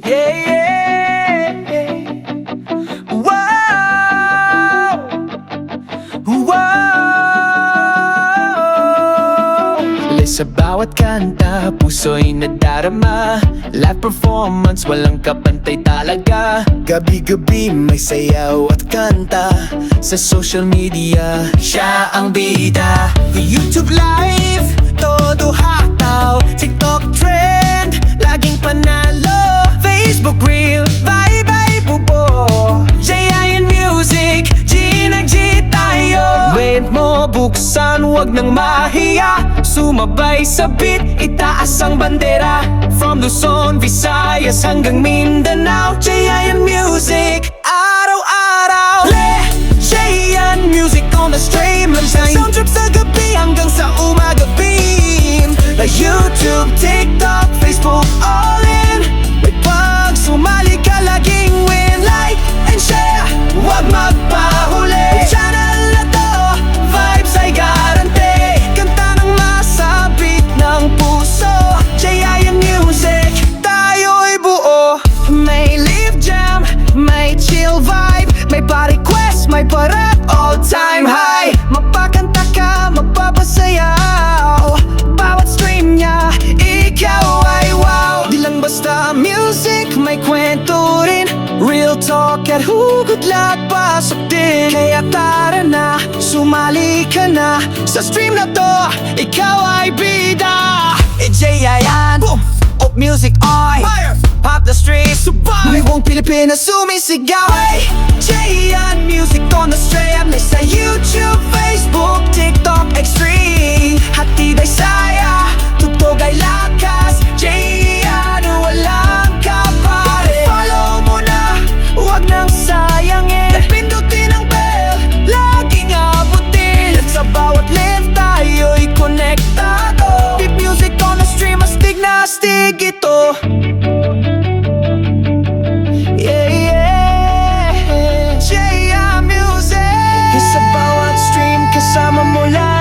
Yeah, yeah. Wow. Wow. Sa bawat kanta, puso'y nadarama. Live performance, walang kapantay talaga. Gabi-gabi may sayaw at kanta. Sa social media, siya ang bida. YouTube live, todo hataw. TikTok trend, laging panalo. Facebook reel, bye-bye bubo. J.I.N Music, G na G tayo. Wait mo buksan, wag nang mahiya. Sumabay sa beat, itaas ang bandera. From Luzon, Visayas hanggang Mindanao. J.I.N Music, araw-araw. J.I.N Music on the stream. Sound trip sa gabi hanggang sa umaga beam. Like YouTube, TikTok, Facebook, all in. May pag sumali ka laging win. Like and share, wag magpahuli. Channel na to, vibes ay garante. Kanta ng masabit ng puso. J.I.N Music, tayo'y buo. May live jam, may chill vibe. May pa-request, may pa-rap, all time high. Mapakanta ka, mapapasayaw. Bawat stream niya, ikaw ay wow. Di lang basta music, may kwento rin. Real talk at hugot lahat pasok din. Kaya tara na, sumali ka na. Sa stream na to, ikaw ay bida. J.I.N Up music ay pop the streets. Buong Pilipinas sumisigaw. J.I.N Music on the stream. Sa YouTube, Facebook, TikTok, Extreme. Hatid ay saya, tugtog ay lakas. J.I.N walang kapare. Follow mo na, huwag nang sayangin. Pindutin ang bell, laging abutin. At sa bawat live tayo'y konektado. Deep music on the stream, astig na astig ito. Yeah, yeah. J.I.N Music. Sa bawat stream kasama mo lang.